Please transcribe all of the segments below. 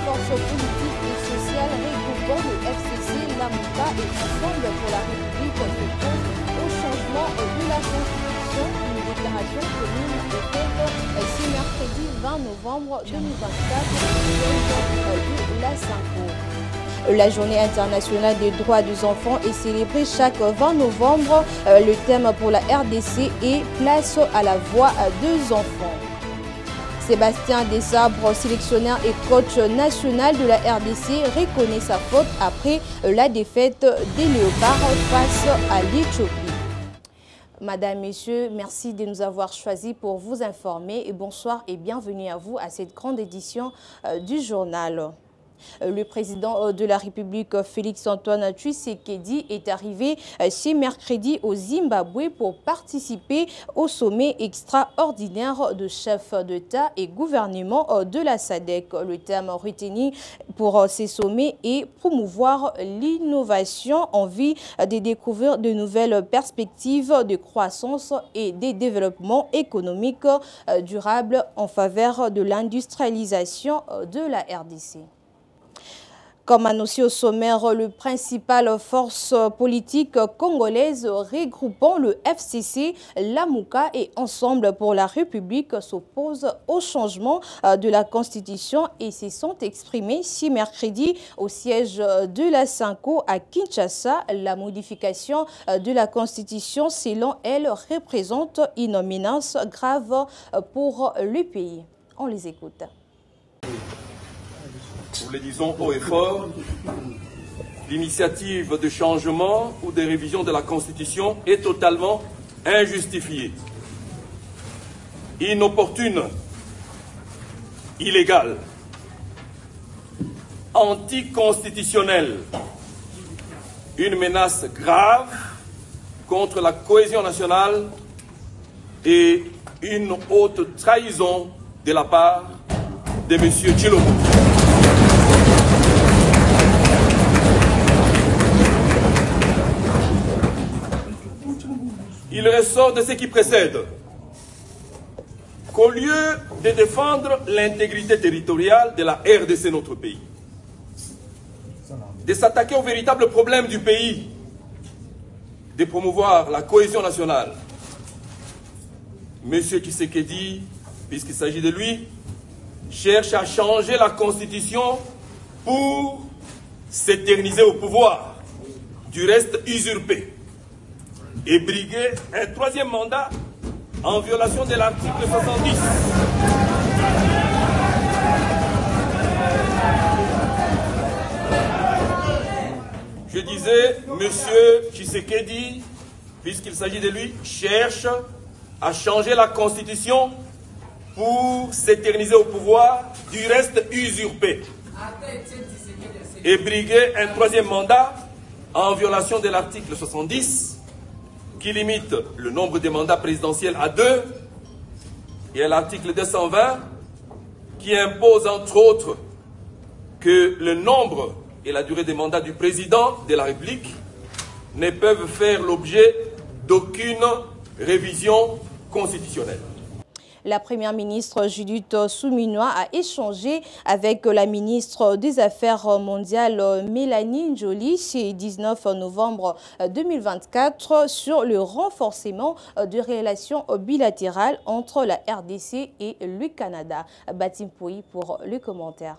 forces politiques et sociales regroupant le FCC, l'AMUCA et Ensemble pour la République s'opposent au changement de la Constitution. Une déclaration commune est faite ce mercredi 20 novembre 2024 de la Cinco. La journée internationale des droits des enfants est célébrée chaque 20 novembre. Le thème pour la RDC est « Place à la voix des enfants ». Sébastien Desabres, sélectionneur et coach national de la RDC, reconnaît sa faute après la défaite des Léopards face à l'Éthiopie. Madame, Messieurs, merci de nous avoir choisis pour vous informer. Et bonsoir et bienvenue à vous à cette grande édition du journal. Le président de la République, Félix-Antoine Tshisekedi, est arrivé ce mercredi au Zimbabwe pour participer au sommet extraordinaire de chefs d'État et gouvernement de la SADC. Le thème retenu pour ces sommets est promouvoir l'innovation en vue de découvrir de nouvelles perspectives de croissance et de développement économique durable en faveur de l'industrialisation de la RDC. Comme annoncé au sommaire, le principal force politique congolaise regroupant le FCC, l'AMUCA et Ensemble pour la République s'oppose au changement de la Constitution et se sont exprimés ce mercredi au siège de la Cinco à Kinshasa. La modification de la Constitution, selon elle, représente une menace grave pour le pays. On les écoute. Nous le disons haut et fort, l'initiative de changement ou de révision de la Constitution est totalement injustifiée, inopportune, illégale, anticonstitutionnelle, une menace grave contre la cohésion nationale et une haute trahison de la part de M. Tshilombo. Il ressort de ce qui précède qu'au lieu de défendre l'intégrité territoriale de la RDC, notre pays, de s'attaquer aux véritables problèmes du pays, de promouvoir la cohésion nationale, M. Tshisekedi, puisqu'il s'agit de lui, cherche à changer la Constitution pour s'éterniser au pouvoir, du reste usurpé, et briguer un troisième mandat en violation de l'article 70. Je disais, M. Tshisekedi, puisqu'il s'agit de lui, cherche à changer la Constitution pour s'éterniser au pouvoir, du reste usurpé, et briguer un troisième mandat en violation de l'article 70, qui limite le nombre de mandats présidentiels à 2, et à l'article 220, qui impose entre autres que le nombre et la durée des mandats du président de la République ne peuvent faire l'objet d'aucune révision constitutionnelle. La première ministre Judith Suminwa a échangé avec la ministre des Affaires mondiales Mélanie Joly ce 19 novembre 2024 sur le renforcement des relations bilatérales entre la RDC et le Canada. Batim Pouy pour le commentaire.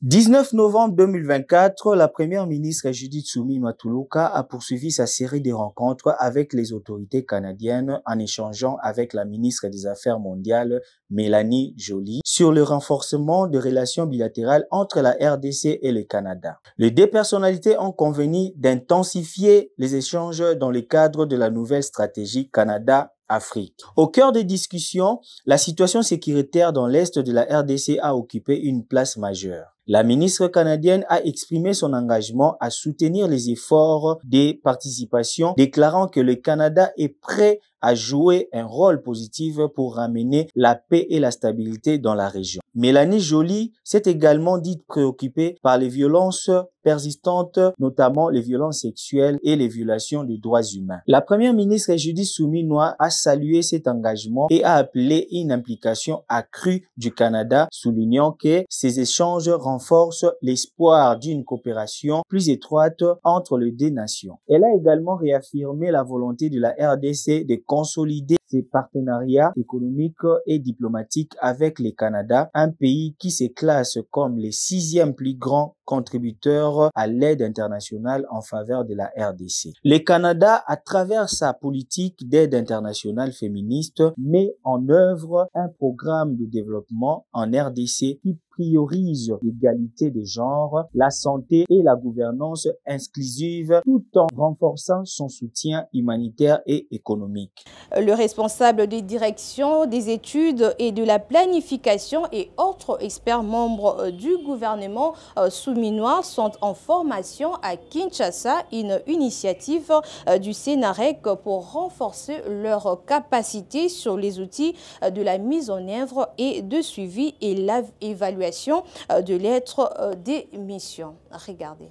19 novembre 2024, la première ministre Judith Suminwa a poursuivi sa série de rencontres avec les autorités canadiennes en échangeant avec la ministre des Affaires mondiales Mélanie Joly sur le renforcement des relations bilatérales entre la RDC et le Canada. Les deux personnalités ont convenu d'intensifier les échanges dans le cadre de la nouvelle stratégie Canada-Afrique. Au cœur des discussions, la situation sécuritaire dans l'est de la RDC a occupé une place majeure. La ministre canadienne a exprimé son engagement à soutenir les efforts des participations, déclarant que le Canada est prêt à jouer un rôle positif pour ramener la paix et la stabilité dans la région. Mélanie Joly s'est également dite préoccupée par les violences persistantes, notamment les violences sexuelles et les violations des droits humains. La première ministre Judith Suminwa a salué cet engagement et a appelé une implication accrue du Canada, soulignant que ces échanges renforcent l'espoir d'une coopération plus étroite entre les deux nations. Elle a également réaffirmé la volonté de la RDC de consolider ses partenariats économiques et diplomatiques avec le Canada, un pays qui se classe comme le 6e plus grand contributeur à l'aide internationale en faveur de la RDC. Le Canada, à travers sa politique d'aide internationale féministe, met en œuvre un programme de développement en RDC qui priorise l'égalité des genres, la santé et la gouvernance inclusive, tout en renforçant son soutien humanitaire et économique. Le responsable des directions, des études et de la planification et autres experts membres du gouvernement souminois sont en formation à Kinshasa, une initiative du Sénarec pour renforcer leurs capacités sur les outils de la mise en œuvre et de suivi et l'évaluation de lettres des missions. Regardez.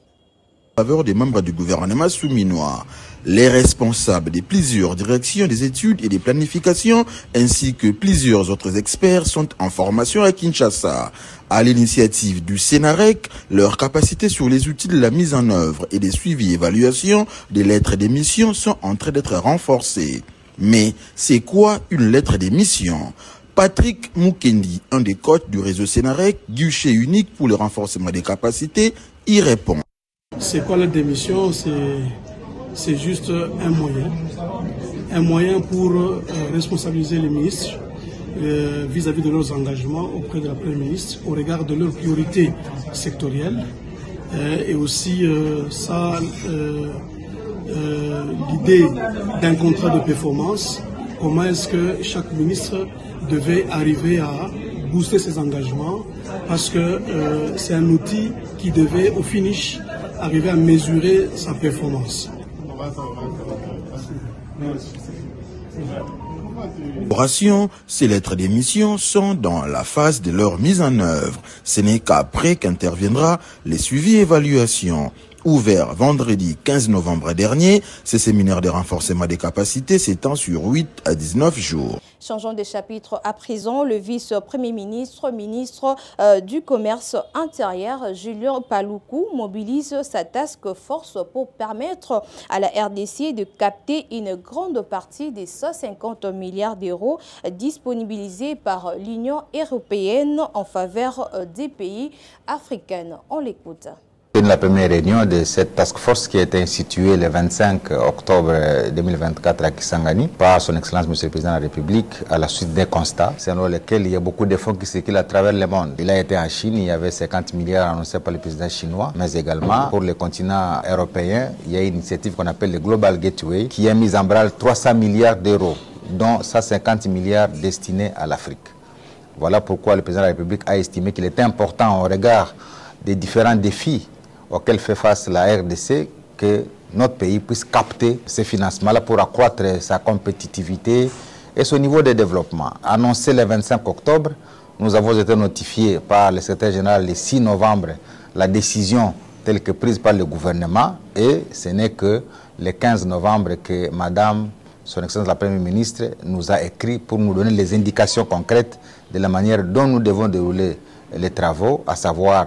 En faveur des membres du gouvernement souminois, les responsables de plusieurs directions des études et des planifications ainsi que plusieurs autres experts sont en formation à Kinshasa. À l'initiative du Sénarec, leurs capacités sur les outils de la mise en œuvre et des suivis et évaluations des lettres d'émission sont en train d'être renforcées. Mais c'est quoi une lettre d'émission? Patrick Mukendi, un des coachs du réseau Sénarec, guichet unique pour le renforcement des capacités, y répond. C'est quoi la démission? C'est juste un moyen pour responsabiliser les ministres vis-à-vis de leurs engagements auprès de la Première ministre au regard de leurs priorités sectorielles et aussi l'idée d'un contrat de performance. Comment est-ce que chaque ministre devait arriver à booster ses engagements, parce que c'est un outil qui devait au finish arriver à mesurer sa performance. Ces lettres d'émission sont dans la phase de leur mise en œuvre. Ce n'est qu'après qu'interviendra les suivis et évaluations. Ouvert vendredi 15 novembre dernier, ce séminaire de renforcement des capacités s'étend sur 8 à 19 jours. Changeons de chapitre à présent. Le vice-premier ministre, ministre du Commerce intérieur, Julien Paluku, mobilise sa task force pour permettre à la RDC de capter une grande partie des 150 milliards d'euros disponibilisés par l'Union européenne en faveur des pays africains. On l'écoute. C'est la première réunion de cette task force qui a été instituée le 25 octobre 2024 à Kisangani par son Excellence Monsieur le Président de la République à la suite des constats selon lesquels il y a beaucoup de fonds qui circulent à travers le monde. Il a été en Chine, il y avait 50 milliards annoncés par le président chinois, mais également pour le continent européen, il y a une initiative qu'on appelle le Global Gateway qui a mis en branle 300 milliards d'euros, dont 150 milliards destinés à l'Afrique. Voilà pourquoi le président de la République a estimé qu'il était important au regard des différents défis auquel fait face la RDC, que notre pays puisse capter ces financements-là pour accroître sa compétitivité et son niveau de développement. Annoncé le 25 octobre, nous avons été notifiés par le secrétaire général le 6 novembre la décision telle que prise par le gouvernement, et ce n'est que le 15 novembre que Madame, son Excellence la Première ministre, nous a écrit pour nous donner les indications concrètes de la manière dont nous devons dérouler les travaux, à savoir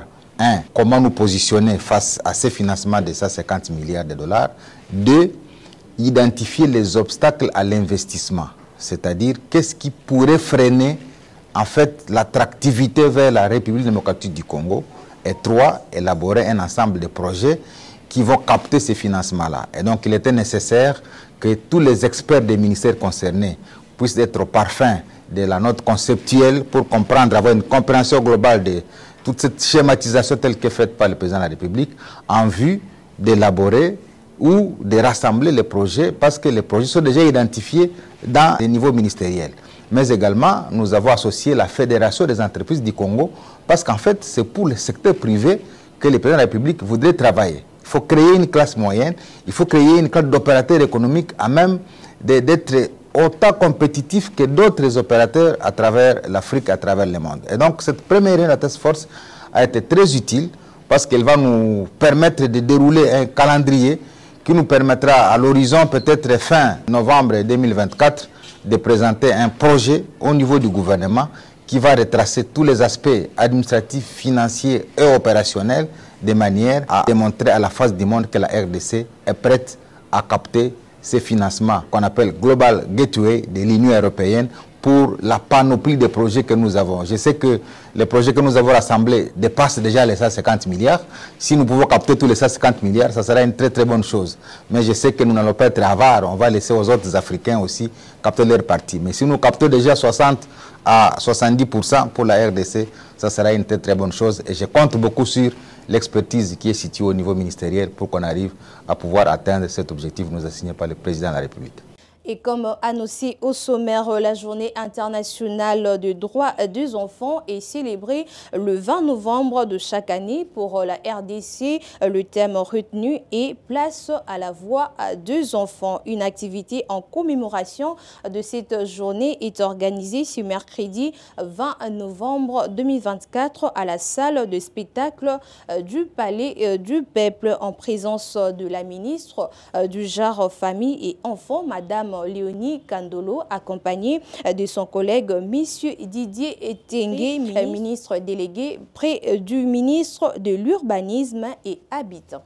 comment nous positionner face à ces financements de 150 milliards de dollars. 2, identifier les obstacles à l'investissement, c'est-à-dire qu'est-ce qui pourrait freiner en fait l'attractivité vers la République démocratique du Congo. Et 3, élaborer un ensemble de projets qui vont capter ces financements-là. Et donc il était nécessaire que tous les experts des ministères concernés puissent être au parfum de la note conceptuelle pour comprendre, avoir une compréhension globale de toute cette schématisation telle qu'est faite par le président de la République en vue d'élaborer ou de rassembler les projets, parce que les projets sont déjà identifiés dans les niveaux ministériels. mais également nous avons associé la Fédération des entreprises du Congo, parce qu'en fait, c'est pour le secteur privé que le président de la République voudrait travailler. Il faut créer une classe moyenne, il faut créer une classe d'opérateurs économiques à même d'être autant compétitifs que d'autres opérateurs à travers l'Afrique, à travers le monde. Et donc, cette première réunion de la task force a été très utile parce qu'elle va nous permettre de dérouler un calendrier qui nous permettra à l'horizon, peut-être fin novembre 2024, de présenter un projet au niveau du gouvernement qui va retracer tous les aspects administratifs, financiers et opérationnels de manière à démontrer à la face du monde que la RDC est prête à capter ces financements qu'on appelle Global Gateway de l'Union européenne pour la panoplie de projets que nous avons. Je sais que les projets que nous avons rassemblés dépassent déjà les 150 milliards. Si nous pouvons capter tous les 150 milliards, ça sera une très très bonne chose. Mais je sais que nous n'allons pas être avares, on va laisser aux autres Africains aussi capter leur partie. Mais si nous captons déjà 60 à 70% pour la RDC, ça sera une très très bonne chose. Et je compte beaucoup sur l'expertise qui est située au niveau ministériel pour qu'on arrive à pouvoir atteindre cet objectif nous assigné par le président de la République. Et comme annoncé au sommaire, la journée internationale des droits des enfants est célébrée le 20 novembre de chaque année pour la RDC. Le thème retenu est « Place à la voix des enfants ». Une activité en commémoration de cette journée est organisée ce mercredi 20 novembre 2024 à la salle de spectacle du Palais du Peuple en présence de la ministre du Genre, Famille et Enfants, Madame Léonie Kandolo, accompagnée de son collègue Monsieur Didier Tengue, ministre délégué près du ministre de l'Urbanisme et Habitat.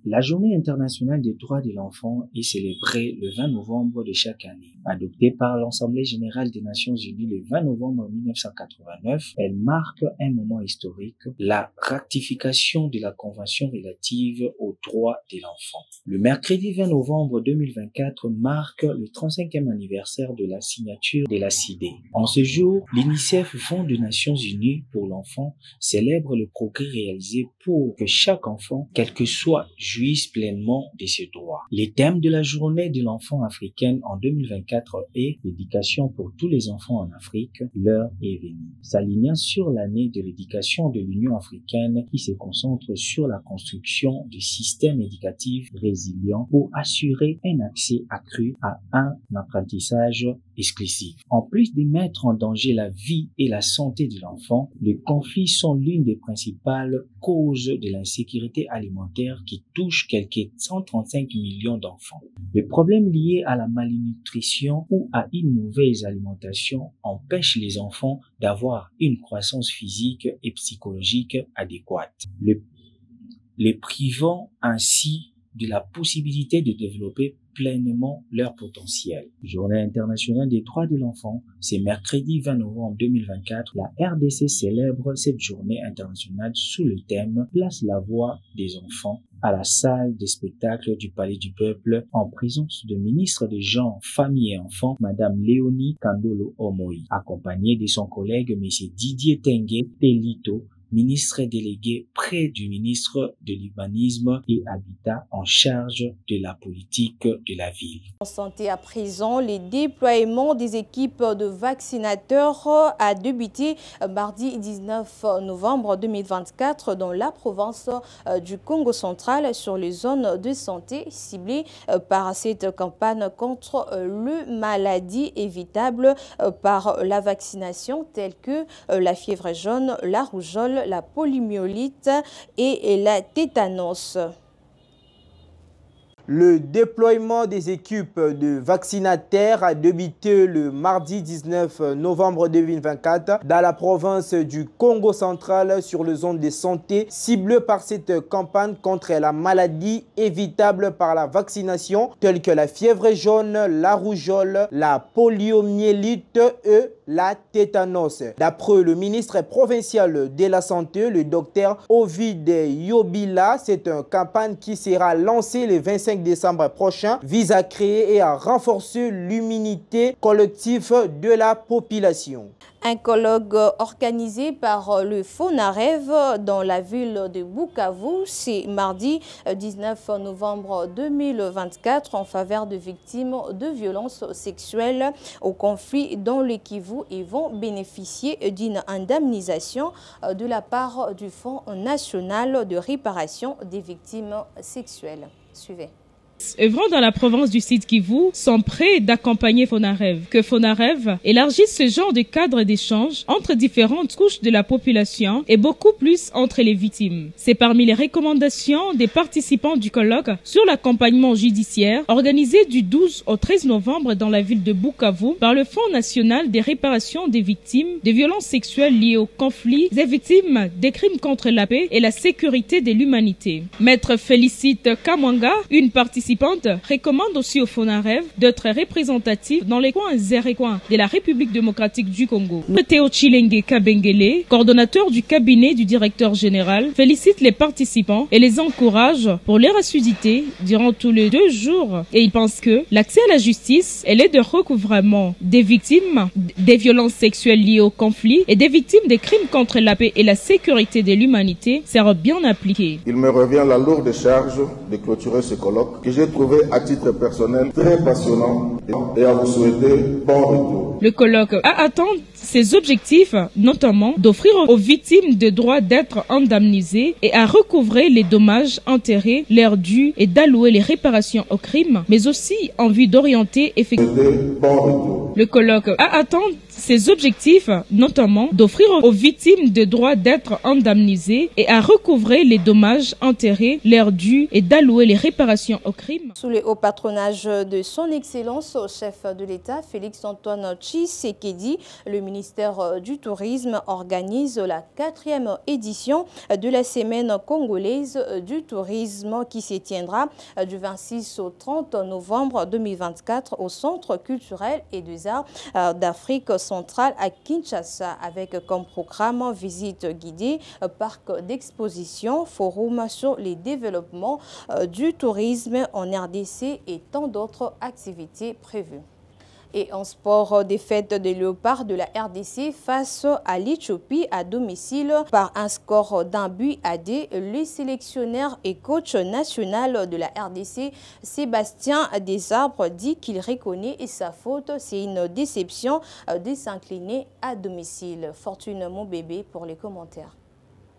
La Journée internationale des droits de l'enfant est célébrée le 20 novembre de chaque année. Adoptée par l'Assemblée générale des Nations unies le 20 novembre 1989, elle marque un moment historique, la ratification de la Convention relative aux droits de l'enfant. Le mercredi 20 novembre 2024 marque le 35e anniversaire de la signature de la CIDE. En ce jour, l'UNICEF, Fonds des Nations unies pour l'enfant, célèbre le progrès réalisé pour que chaque enfant, quel que soit, jouisse pleinement de ses droits. Le thème de la journée de l'enfant africaine en 2024 est l'éducation pour tous les enfants en Afrique, l'heure est venue. S'alignant sur l'année de l'éducation de l'Union africaine qui se concentre sur la construction de systèmes éducatifs résilients pour assurer un accès accru à un apprentissage exclusif. En plus de mettre en danger la vie et la santé de l'enfant, les conflits sont l'une des principales causes de l'insécurité alimentaire qui touche quelques 135 millions d'enfants. Les problèmes liés à la malnutrition ou à une mauvaise alimentation empêchent les enfants d'avoir une croissance physique et psychologique adéquate, les privant ainsi de la possibilité de développer pleinement leur potentiel. Journée internationale des droits de l'enfant, c'est mercredi 20 novembre 2024. La RDC célèbre cette journée internationale sous le thème « Place la voix des enfants » à la salle des spectacles du Palais du Peuple en présence de ministre des Genre, Famille et Enfants, Madame Léonie Kandolo Omoi, accompagnée de son collègue M. Didier Tengue Telito, ministre délégué près du ministre de l'Urbanisme et Habitat en charge de la politique de la ville. En santé à présent, les déploiements des équipes de vaccinateurs a débuté mardi 19 novembre 2024 dans la province du Congo central sur les zones de santé ciblées par cette campagne contre les maladies évitables par la vaccination telles que la fièvre jaune, la rougeole, la poliomyélite et la tétanos. Le déploiement des équipes de vaccinataires a débuté le mardi 19 novembre 2024 dans la province du Congo central sur les zones de santé ciblées par cette campagne contre la maladie évitable par la vaccination telles que la fièvre jaune, la rougeole, la poliomyélite et la tétanos. D'après le ministre provincial de la Santé, le docteur Ovide Yobila, c'est une campagne qui sera lancée le 25 décembre prochain, vise à créer et à renforcer l'immunité collective de la population. Un colloque organisé par le FONAREV dans la ville de Bukavu, c'est mardi 19 novembre 2024 en faveur de victimes de violences sexuelles au conflit dans le Kivu et vont bénéficier d'une indemnisation de la part du Fonds national de réparation des victimes sexuelles. Suivez. Œuvrant dans la province du Sud Kivu sont prêts d'accompagner FONAREV. Que FONAREV élargisse ce genre de cadre d'échange entre différentes couches de la population et beaucoup plus entre les victimes. C'est parmi les recommandations des participants du colloque sur l'accompagnement judiciaire organisé du 12 au 13 novembre dans la ville de Bukavu par le Fonds national des réparations des victimes de violences sexuelles liées aux conflits et victimes des crimes contre la paix et la sécurité de l'humanité. Maître Félicite Kamwanga, une participante, recommande aussi au FONAREV d'être représentatif dans les coins et recoins de la République démocratique du Congo. Théo Chilenge Kabengele, coordonnateur du cabinet du directeur général, félicite les participants et les encourage pour leur assiduité durant tous les 2 jours. Et il pense que l'accès à la justice et l'aide de recouvrement des victimes des violences sexuelles liées au conflit et des victimes des crimes contre la paix et la sécurité de l'humanité sera bien appliqué. Il me revient la lourde charge de clôturer ce colloque que j'ai trouvé à titre personnel très passionnant et à vous souhaiter bon retour. Le colloque a atteint ses objectifs, notamment d'offrir aux victimes le droit d'être indemnisées et à recouvrer les dommages enterrés, leurs dus et d'allouer les réparations aux crimes, mais aussi en vue d'orienter effectivement. Le colloque a atteint ses objectifs, notamment d'offrir aux victimes le droit d'être indemnisées et à recouvrer les dommages enterrés, leurs dus et d'allouer les réparations aux crimes. Sous le haut patronage de son Excellence au chef de l'État, Félix-Antoine Tshisekedi, le ministère du Tourisme organise la 4e édition de la Semaine congolaise du tourisme qui se tiendra du 26 au 30 novembre 2024 au Centre culturel et des arts d'Afrique centrale à Kinshasa avec comme programme visite guidée, parc d'exposition, forum sur les développements du tourisme en RDC et tant d'autres activités prévues. Et en sport, défaite des Léopards de la RDC face à l'Éthiopie à domicile par un score d'un but à 2. Le sélectionneur et coach national de la RDC, Sébastien Desarbres, dit qu'il reconnaît sa faute. C'est une déception de s'incliner à domicile. Fortune Monbébé pour les commentaires.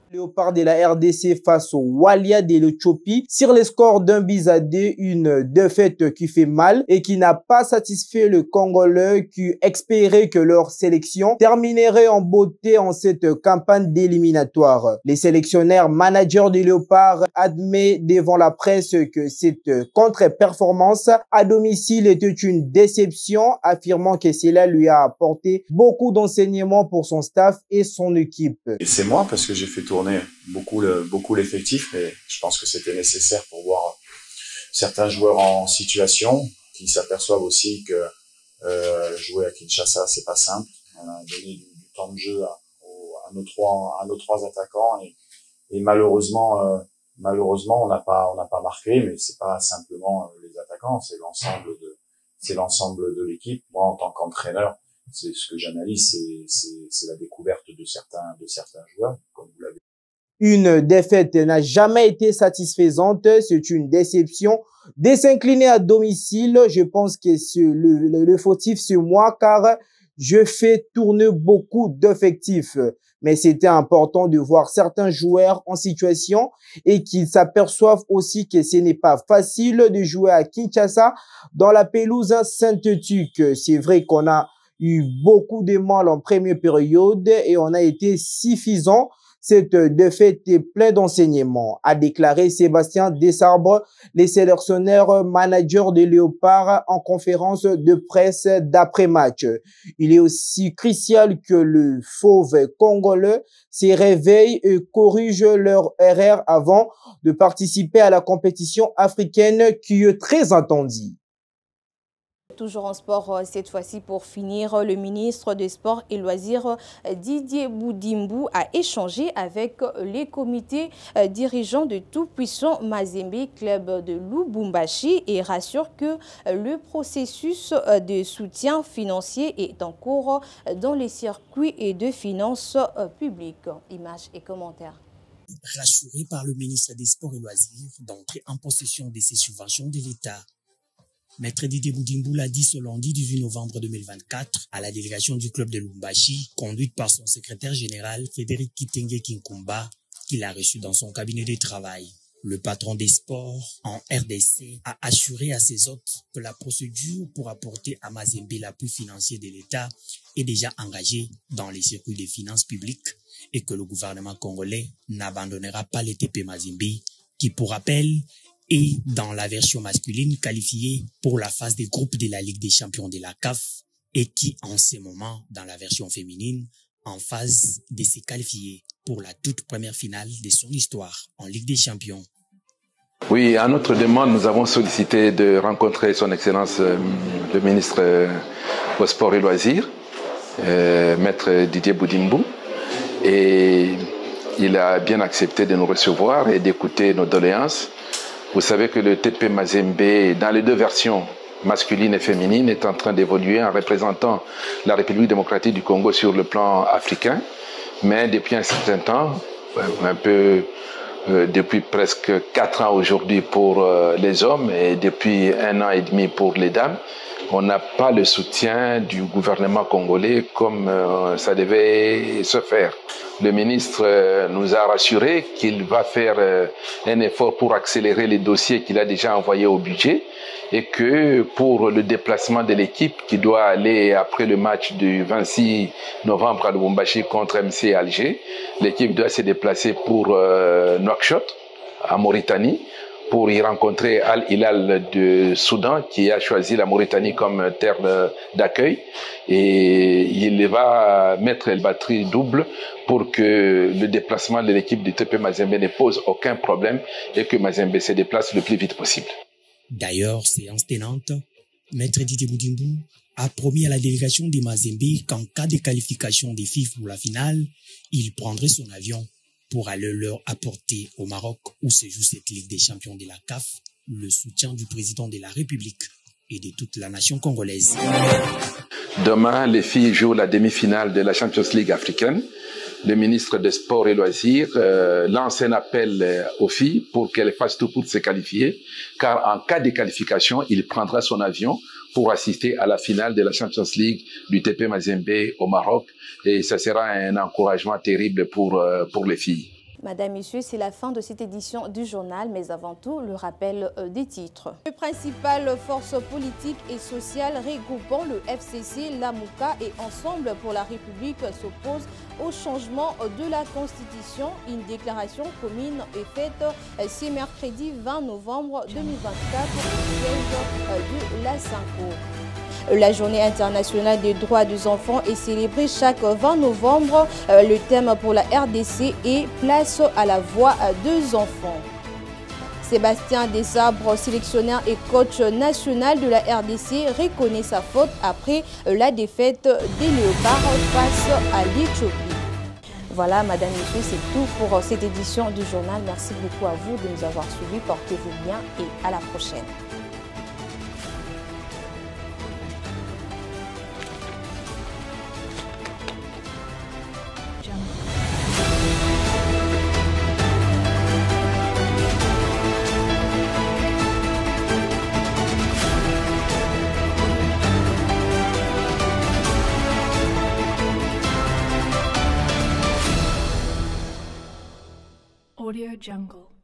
Léopard de la RDC face au Walia de l'Éthiopie sur les scores d'un but à 2, une défaite qui fait mal et qui n'a pas satisfait le Congolais qui espérait que leur sélection terminerait en beauté en cette campagne d'éliminatoire. Les sélectionneurs managers des Léopards admettent devant la presse que cette contre-performance à domicile était une déception, affirmant que cela lui a apporté beaucoup d'enseignements pour son staff et son équipe. Et c'est moi parce que j'ai fait tourner beaucoup l'effectif, mais je pense que c'était nécessaire pour voir certains joueurs en situation qui s'aperçoivent aussi que jouer à Kinshasa c'est pas simple. On a donné du temps de jeu à nos trois attaquants et malheureusement on n'a pas marqué, mais c'est pas simplement les attaquants, c'est l'ensemble de l'équipe. Moi en tant qu'entraîneur, c'est ce que j'analyse, c'est la découverte de certains joueurs, comme vous l'avez. Une défaite n'a jamais été satisfaisante, c'est une déception. De s'incliner à domicile, je pense que le fautif c'est moi car je fais tourner beaucoup d'effectifs. Mais c'était important de voir certains joueurs en situation et qu'ils s'aperçoivent aussi que ce n'est pas facile de jouer à Kinshasa dans la pelouse synthétique. C'est vrai qu'on a eu beaucoup de mal en première période et on a été suffisant. Cette défaite est pleine d'enseignements, a déclaré Sébastien Desarbres, les sélectionneurs managers des Léopards en conférence de presse d'après-match. Il est aussi crucial que le fauve congolais se réveille et corrige leur erreur avant de participer à la compétition africaine qui est très attendue. toujours en sport, cette fois-ci pour finir, le ministre des Sports et Loisirs Didier Boudimbu a échangé avec les comités dirigeants de tout-puissant Mazembe Club de Lubumbashi et rassure que le processus de soutien financier est en cours dans les circuits et de finances publiques. Images et commentaires. Rassuré par le ministre des Sports et Loisirs d'entrer en possession de ces subventions de l'État. Maître Didier Boudimbu l'a dit ce lundi 18 novembre 2024 à la délégation du club de Lubumbashi, conduite par son secrétaire général Frédéric Kitenge Kinkumba, qu'il a reçu dans son cabinet de travail. Le patron des sports en RDC a assuré à ses hôtes que la procédure pour apporter à Mazembe l'appui financier de l'État est déjà engagée dans les circuits des finances publiques et que le gouvernement congolais n'abandonnera pas les TP Mazembe qui, pour rappel, est dans la version masculine qualifiée pour la phase des groupes de la Ligue des champions de la CAF et qui, en ce moment, dans la version féminine, en phase de se qualifier pour la toute première finale de son histoire en Ligue des champions. Oui, à notre demande, nous avons sollicité de rencontrer son Excellence le ministre au Sport et Loisirs, Maître Didier Boudimbu, et il a bien accepté de nous recevoir et d'écouter nos doléances. Vous savez que le TP Mazembe, dans les deux versions, masculine et féminine, est en train d'évoluer en représentant la République démocratique du Congo sur le plan africain. Mais depuis un certain temps, depuis presque 4 ans aujourd'hui pour les hommes et depuis 1 an et demi pour les dames, on n'a pas le soutien du gouvernement congolais comme ça devait se faire. Le ministre nous a rassuré qu'il va faire un effort pour accélérer les dossiers qu'il a déjà envoyés au budget et que pour le déplacement de l'équipe qui doit aller après le match du 26 novembre à Lubumbashi contre MC Alger, l'équipe doit se déplacer pour Nouakchott, à Mauritanie, pour y rencontrer Al Hilal de Soudan qui a choisi la Mauritanie comme terre d'accueil et il va mettre le batterie double pour que le déplacement de l'équipe du TP Mazembe ne pose aucun problème et que Mazembe se déplace le plus vite possible. D'ailleurs, séance tenante, Maître Didier Boudimbu a promis à la délégation de Mazembe qu'en cas de qualification des filles pour la finale, il prendrait son avion pour aller leur apporter au Maroc où se joue cette Ligue des champions de la CAF le soutien du président de la République et de toute la nation congolaise. Demain, les filles jouent la demi-finale de la Champions League africaine. Le ministre des Sports et Loisirs lance un appel aux filles pour qu'elles fassent tout pour se qualifier, car en cas de qualification, il prendra son avion pour assister à la finale de la Champions League du TP Mazembe au Maroc. Et ça sera un encouragement terrible pour les filles. Madame, Messieurs, c'est la fin de cette édition du journal, mais avant tout, le rappel des titres. Les principales forces politiques et sociales regroupant le FCC, l'AMUCA et Ensemble pour la République s'opposent au changement de la Constitution. Une déclaration commune est faite ce mercredi 20 novembre 2024 au siège de la SANCO. La journée internationale des droits des enfants est célébrée chaque 20 novembre. Le thème pour la RDC est « Place à la voix des enfants ». Sébastien Desabre, sélectionneur et coach national de la RDC, reconnaît sa faute après la défaite des Léopards face à l'Éthiopie. Voilà, Madame, Messieurs, c'est tout pour cette édition du journal. Merci beaucoup à vous de nous avoir suivis. Portez-vous bien et à la prochaine. Audio Jungle.